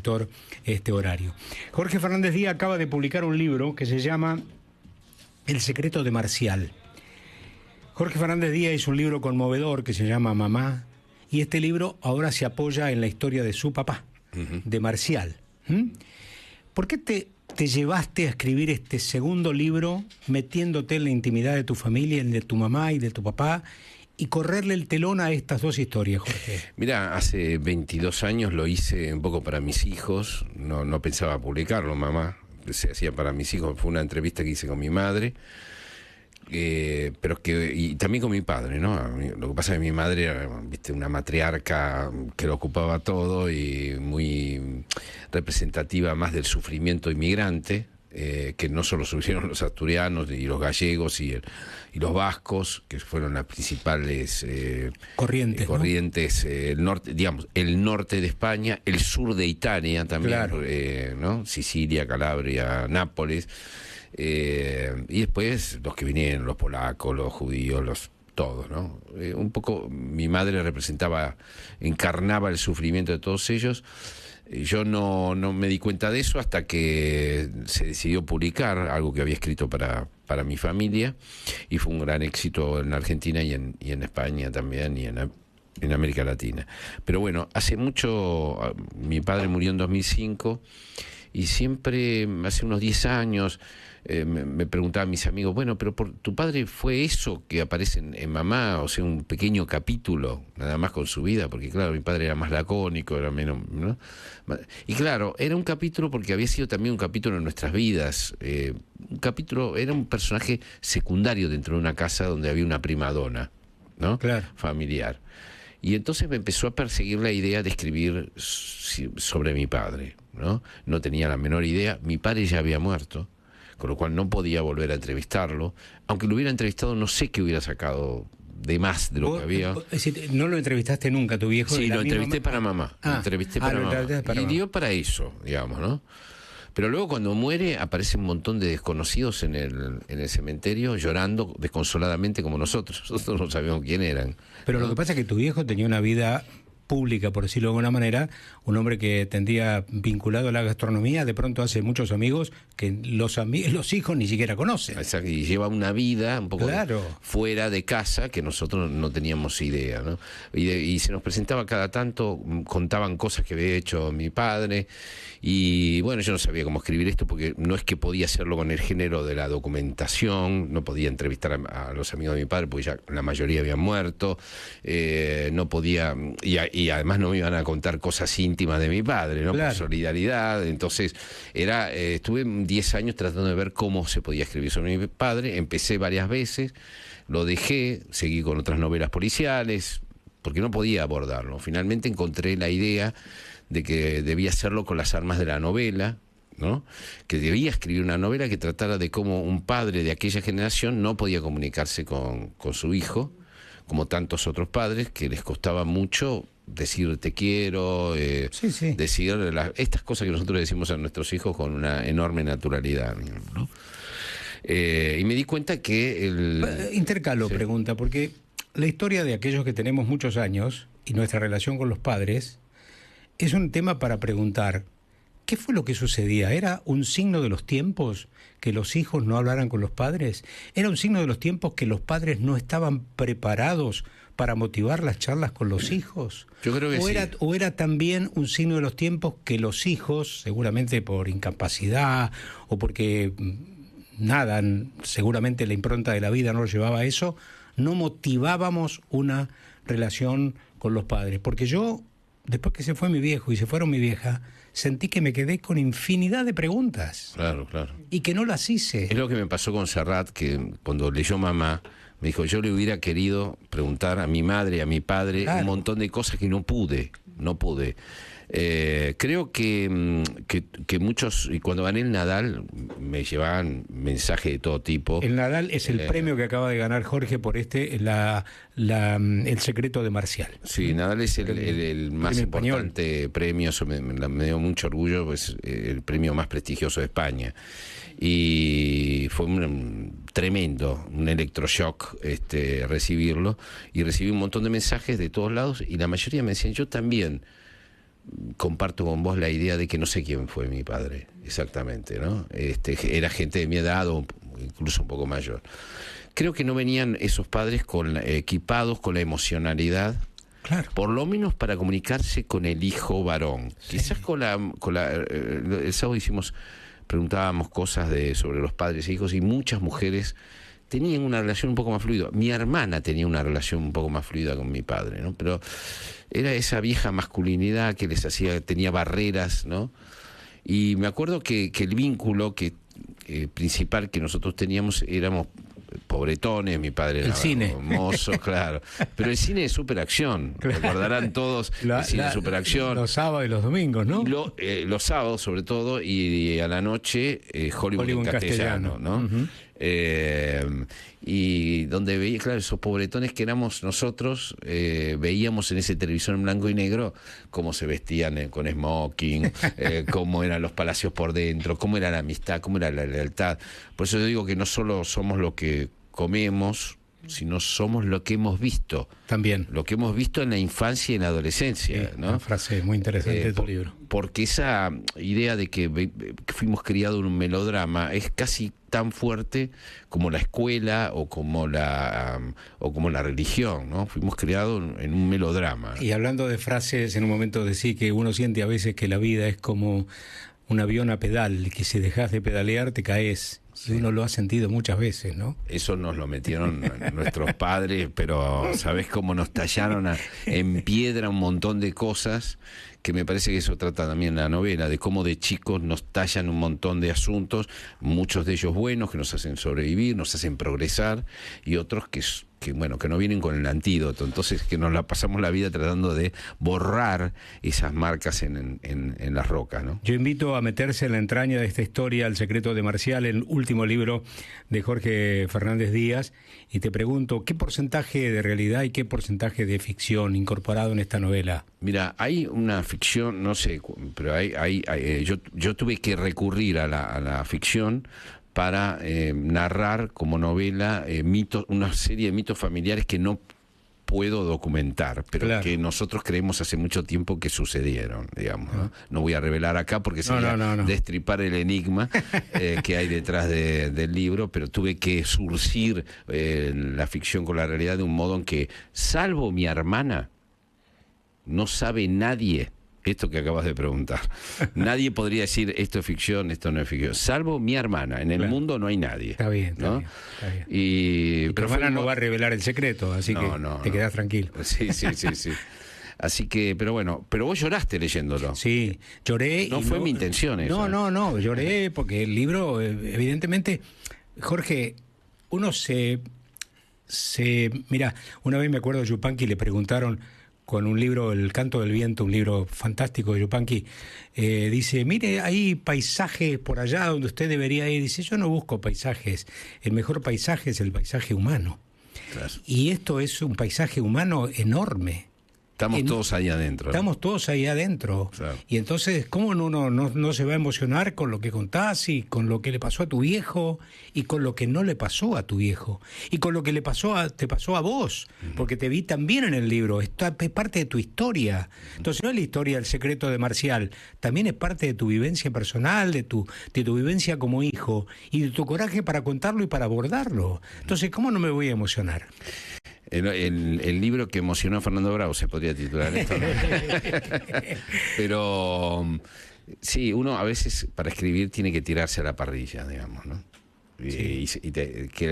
sector horario. Jorge Fernández Díaz acaba de publicar un libro que se llama El secreto de Marcial. Jorge Fernández Díaz hizo un libro conmovedor que se llama Mamá, y este libro ahora se apoya en la historia de su papá, de Marcial. ¿Por qué te llevaste a escribir este segundo libro metiéndote en la intimidad de tu familia, en de tu mamá y de tu papá, y correrle el telón a estas dos historias, Jorge? Mira, hace 22 años lo hice un poco para mis hijos, no pensaba publicarlo, mamá, se hacía para mis hijos, fue una entrevista que hice con mi madre, y también con mi padre, ¿no? Lo que pasa es que mi madre era, viste, una matriarca que lo ocupaba todo y muy representativa más del sufrimiento inmigrante, que no solo sufrieron los asturianos y los gallegos y los vascos, que fueron las principales corrientes, ¿no? El norte, digamos, el norte de España, el sur de Italia también, claro. ¿No? Sicilia, Calabria, Nápoles, y después los que vinieron, los polacos, los judíos, todos, ¿no? Un poco mi madre encarnaba el sufrimiento de todos ellos. Yo no me di cuenta de eso hasta que se decidió publicar algo que había escrito para mi familia, y fue un gran éxito en Argentina y en España también, y en América Latina. Pero bueno, hace mucho, mi padre murió en 2005, y siempre, hace unos 10 años, me preguntaban mis amigos, bueno, pero ¿tu padre fue eso que aparece en Mamá? O sea, un pequeño capítulo, nada más con su vida, porque claro, mi padre era más lacónico, era menos, ¿no? Y claro, era un capítulo porque había sido también un capítulo en nuestras vidas. Un capítulo, era un personaje secundario dentro de una casa donde había una primadona, ¿no? Claro. Familiar. Y entonces me empezó a perseguir la idea de escribir sobre mi padre, ¿no? No tenía la menor idea. Mi padre ya había muerto, con lo cual no podía volver a entrevistarlo. Aunque lo hubiera entrevistado, no sé qué hubiera sacado de más de lo que había. Es decir, ¿no lo entrevistaste nunca, tu viejo? Sí, lo entrevisté para mamá. Lo entrevisté para mamá. Y dio para eso, digamos, ¿no? Pero luego cuando muere aparece un montón de desconocidos en el cementerio llorando desconsoladamente como nosotros. Nosotros no sabíamos quién eran. Pero ¿no? Lo que pasa es que tu viejo tenía una vida pública, por decirlo de alguna manera, un hombre que tendría vinculado a la gastronomía, de pronto hace muchos amigos que los hijos ni siquiera conocen. Exacto, y lleva una vida un poco claro. Fuera de casa que nosotros no teníamos idea, ¿no? Y se nos presentaba cada tanto, contaban cosas que había hecho mi padre, y bueno, yo no sabía cómo escribir esto porque no es que podía hacerlo con el género de la documentación, no podía entrevistar a los amigos de mi padre porque ya la mayoría habían muerto, no podía, y además no me iban a contar cosas íntimas de mi padre, ¿no? Claro. Por solidaridad. Entonces estuve 10 años tratando de ver cómo se podía escribir sobre mi padre. Empecé varias veces, lo dejé, seguí con otras novelas policiales porque no podía abordarlo. Finalmente encontré la idea de que debía hacerlo con las armas de la novela, ¿no? Que debía escribir una novela que tratara de cómo un padre de aquella generación no podía comunicarse con su hijo, como tantos otros padres, que les costaba mucho decir te quiero, decir estas cosas que nosotros decimos a nuestros hijos con una enorme naturalidad, ¿no? Y me di cuenta que Intercalo, pregunta, porque la historia de aquellos que tenemos muchos años y nuestra relación con los padres es un tema para preguntar, ¿qué fue lo que sucedía? ¿Era un signo de los tiempos que los hijos no hablaran con los padres? ¿Era un signo de los tiempos que los padres no estaban preparados para motivar las charlas con los hijos? Yo creo que ¿O era también un signo de los tiempos que los hijos, seguramente por incapacidad o porque nada, seguramente la impronta de la vida no los llevaba a eso, no motivábamos una relación con los padres? Porque yo, después que se fue mi viejo y se fueron mi vieja, sentí que me quedé con infinidad de preguntas. Claro, claro. Y que no las hice. Es lo que me pasó con Serrat, que cuando leyó Mamá, me dijo, yo le hubiera querido preguntar a mi madre, a mi padre, claro, un montón de cosas que no pude. Creo que muchos, y cuando gané el Nadal, me llevaban mensajes de todo tipo. El Nadal es el premio que acaba de ganar Jorge por el secreto de Marcial. Sí, Nadal es el más importante premio, eso me dio mucho orgullo, pues el premio más prestigioso de España. Y fue tremendo, un electroshock recibirlo, y recibí un montón de mensajes de todos lados, y la mayoría me decían, yo también comparto con vos la idea de que no sé quién fue mi padre exactamente, ¿no? Era gente de mi edad o incluso un poco mayor. Creo que no venían esos padres equipados con la emocionalidad, Claro. por lo menos para comunicarse con el hijo varón. Sí. Quizás el sábado preguntábamos cosas sobre los padres e hijos, y muchas mujeres tenían una relación un poco más fluida. Mi hermana tenía una relación un poco más fluida con mi padre, ¿no? Pero era esa vieja masculinidad que tenía barreras, ¿no? Y me acuerdo que el vínculo principal que nosotros teníamos, éramos pobretones, mi padre era mozo, claro. Pero el cine de superacción, claro. Recordarán todos el cine de superacción. Los sábados y los domingos, ¿no? Los sábados, sobre todo, y a la noche, Hollywood en castellano, ¿no? Uh-huh. Y donde veía, claro, esos pobretones que éramos nosotros, veíamos en ese televisor en blanco y negro cómo se vestían con smoking, cómo eran los palacios por dentro, cómo era la amistad, cómo era la lealtad. Por eso yo digo que no solo somos lo que comemos, sino somos lo que hemos visto. También. Lo que hemos visto en la infancia y en la adolescencia, ¿no? Una frase muy interesante de tu libro. Porque esa idea de que fuimos criados en un melodrama es casi tan fuerte como la escuela o como la religión, ¿no? Fuimos criados en un melodrama. Y hablando de frases, en un momento decís que uno siente a veces que la vida es como un avión a pedal, que si dejas de pedalear te caes. Sí. Uno lo ha sentido muchas veces, ¿no? Eso nos lo metieron nuestros padres, pero ¿sabés cómo nos tallaron en piedra un montón de cosas? Que me parece que eso trata también la novela, de cómo de chicos nos tallan un montón de asuntos, muchos de ellos buenos, que nos hacen sobrevivir, nos hacen progresar, y otros que no vienen con el antídoto. Entonces, que nos la pasamos la vida tratando de borrar esas marcas en las rocas, ¿no? Yo invito a meterse en la entraña de esta historia, El secreto de Marcial, el último libro de Jorge Fernández Díaz, y te pregunto, ¿qué porcentaje de realidad y qué porcentaje de ficción incorporado en esta novela? Mira, hay una ficción, no sé, pero yo tuve que recurrir a la ficción para narrar como novela una serie de mitos familiares que no puedo documentar, pero claro, que nosotros creemos hace mucho tiempo que sucedieron, digamos, ¿no? No voy a revelar acá porque sería destripar el enigma que hay detrás del libro, pero tuve que surcir la ficción con la realidad de un modo en que, salvo mi hermana, no sabe nadie esto que acabas de preguntar. Nadie podría decir esto es ficción, esto no es ficción, salvo mi hermana. En el mundo no hay nadie. Está bien, ¿no? Está bien. Y tu hermana no va a revelar el secreto, así que te quedás tranquilo. Sí. Así que, pero vos lloraste leyéndolo. Sí, lloré. No fue mi intención eso. No, lloré porque el libro, evidentemente, Jorge, uno mira, una vez me acuerdo de Yupanqui, le preguntaron con un libro, El canto del viento, un libro fantástico de Yupanqui, dice, mire, hay paisajes por allá donde usted debería ir. Dice, yo no busco paisajes, el mejor paisaje es el paisaje humano. Claro. Y esto es un paisaje humano enorme. Estamos todos ahí adentro. Estamos todos ahí adentro. Claro. Y entonces, ¿cómo uno no se va a emocionar con lo que contás y con lo que le pasó a tu viejo y con lo que no le pasó a tu viejo y con lo que te pasó a vos? Porque te vi también en el libro. Esto es parte de tu historia. Entonces, no es la historia del secreto de Marcial. También es parte de tu vivencia personal, de tu vivencia como hijo y de tu coraje para contarlo y para abordarlo. Entonces, ¿cómo no me voy a emocionar? El libro que emocionó a Fernando Bravo se podría titular esto, ¿no? Pero sí, uno a veces para escribir tiene que tirarse a la parrilla, digamos, ¿no? Sí.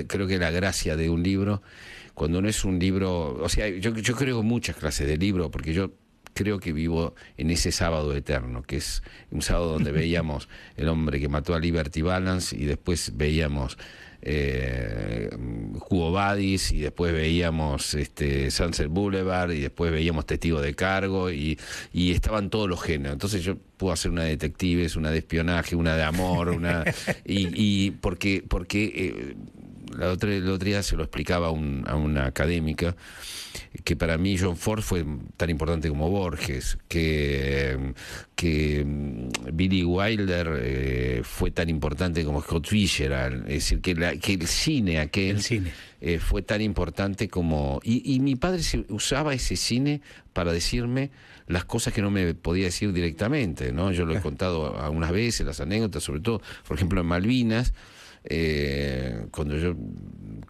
Creo que la gracia de un libro, cuando no es un libro, o sea, yo creo en muchas clases de libro, porque yo creo que vivo en ese sábado eterno, que es un sábado donde veíamos El hombre que mató a Liberty Balance y después veíamos Quo Vadis y después veíamos Sunset Boulevard y después veíamos Testigo de Cargo y estaban todos los géneros. Entonces yo puedo hacer una de detectives, una de espionaje, una de amor, y porque el otro día se lo explicaba a una académica que para mí John Ford fue tan importante como Borges, que Billy Wilder fue tan importante como Scott Fitzgerald, es decir, que el cine aquel fue tan importante como... Y mi padre usaba ese cine para decirme las cosas que no me podía decir directamente, ¿no? Yo lo he contado algunas veces, las anécdotas, sobre todo, por ejemplo, en Malvinas, cuando yo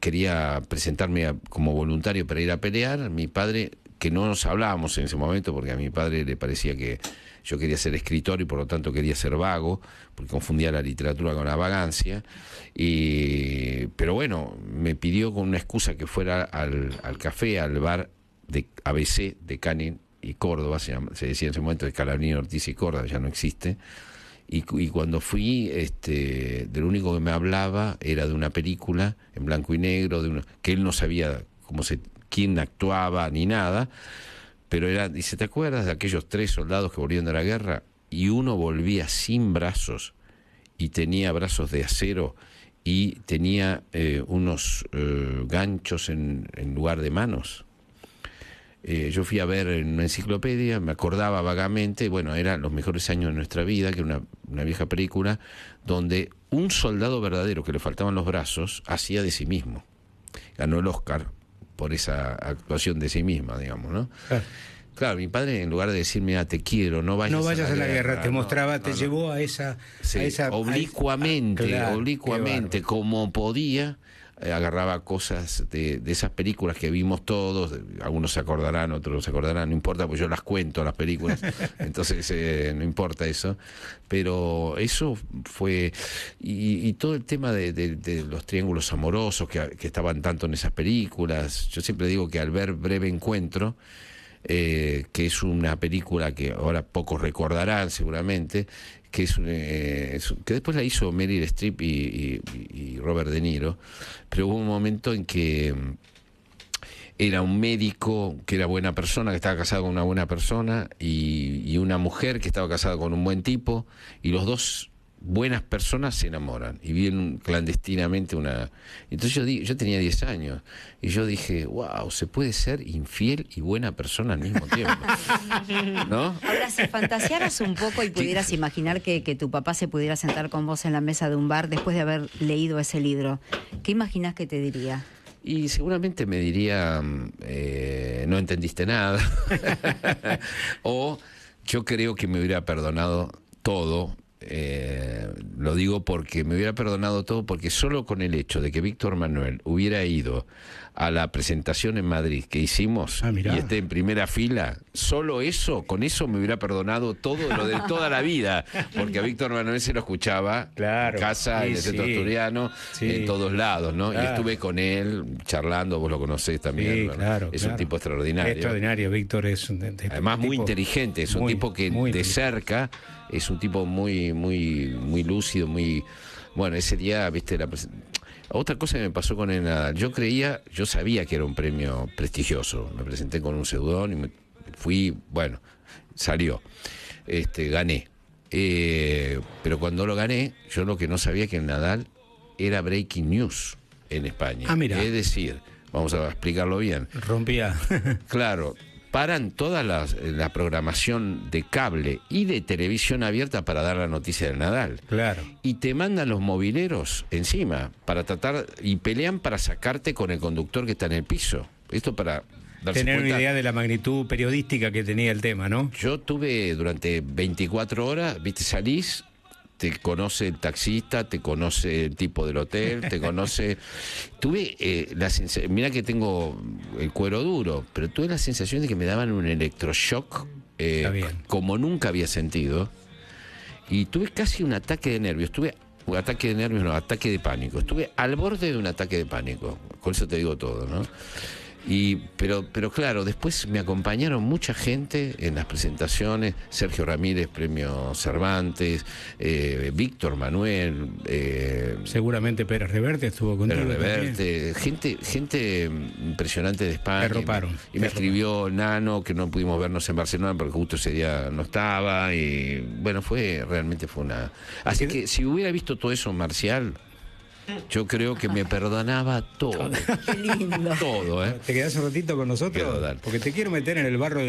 quería presentarme como voluntario para ir a pelear, mi padre, que no nos hablábamos en ese momento, porque a mi padre le parecía que yo quería ser escritor y por lo tanto quería ser vago, porque confundía la literatura con la vagancia, pero bueno, me pidió con una excusa que fuera al café, al bar de ABC de Canning y Córdoba, se decía en ese momento de Scalabrini, Ortiz y Córdoba, ya no existe. Y cuando fui, de lo único que me hablaba era de una película en blanco y negro, que él no sabía quién actuaba ni nada, pero dice, ¿te acuerdas de aquellos 3 soldados que volvieron de la guerra? Y uno volvía sin brazos y tenía brazos de acero y tenía unos ganchos en lugar de manos. Yo fui a ver en una enciclopedia, me acordaba vagamente, bueno, eran los mejores años de nuestra vida, que era una vieja película, donde un soldado verdadero que le faltaban los brazos hacía de sí mismo. Ganó el Oscar por esa actuación de sí misma, digamos, ¿no? Claro, mi padre, en lugar de decirme, te quiero, no vayas a la guerra, te mostraba, te llevó a esa... Sí, oblicuamente, como podía, agarraba cosas de esas películas que vimos todos, algunos se acordarán, otros no se acordarán, no importa, pues yo las cuento, las películas, entonces no importa eso, pero eso fue, y todo el tema de los triángulos amorosos que estaban tanto en esas películas, yo siempre digo que al ver Breve Encuentro, que es una película que ahora pocos recordarán seguramente, que que después la hizo Meryl Streep y Robert De Niro, pero hubo un momento en que era un médico que era buena persona, que estaba casado con una buena persona, y una mujer que estaba casada con un buen tipo, y los dos buenas personas se enamoran y viven clandestinamente Entonces yo tenía 10 años y yo dije, wow, se puede ser infiel y buena persona al mismo tiempo, ¿no? Ahora, si fantasearas un poco y pudieras imaginar que tu papá se pudiera sentar con vos en la mesa de un bar después de haber leído ese libro, ¿qué imaginas que te diría? Y seguramente me diría, no entendiste nada, o yo creo que me hubiera perdonado todo. Lo digo porque me hubiera perdonado todo, porque solo con el hecho de que Víctor Manuel hubiera ido a la presentación en Madrid que hicimos y esté en primera fila, solo eso, con eso me hubiera perdonado todo lo de toda la vida, porque a Víctor Manuel se lo escuchaba en casa, en el Centro Asturiano, en todos lados, ¿no? Y estuve con él charlando, vos lo conocés también, es un tipo extraordinario. Extraordinario, Víctor es además muy inteligente, es un tipo que de cerca es un tipo muy lúcido, muy... Bueno, ese día, viste, otra cosa que me pasó con el Nadal, yo sabía que era un premio prestigioso, me presenté con un seudónimo, fui, bueno, salió, gané, pero cuando lo gané, yo lo que no sabía que el Nadal era breaking news en España, es decir, vamos a explicarlo bien, rompía, claro, paran toda la programación de cable y de televisión abierta para dar la noticia del Nadal. Claro. Y te mandan los mobileros encima para tratar, y pelean para sacarte con el conductor que está en el piso. Esto para darse tener cuenta. Una idea de la magnitud periodística que tenía el tema, ¿no? Yo tuve durante 24 horas, viste, salís, te conoce el taxista, te conoce el tipo del hotel, te conoce... Tuve la sensación, mira que tengo el cuero duro, pero tuve la sensación de que me daban un electroshock como nunca había sentido, y tuve casi un ataque de nervios, ataque de pánico, estuve al borde de un ataque de pánico, con eso te digo todo, ¿no? Pero claro, después me acompañaron mucha gente en las presentaciones, Sergio Ramírez, Premio Cervantes, Víctor Manuel, seguramente Pérez Reverte estuvo contigo. Pérez Reverte, gente impresionante de España. Y me escribió Nano, que no pudimos vernos en Barcelona porque justo ese día no estaba, y bueno, realmente fue una... Así que si hubiera visto todo eso Marcial, yo creo que me perdonaba todo. Qué lindo. Todo, ¿eh? ¿Te quedás un ratito con nosotros? Porque te quiero meter en el barro de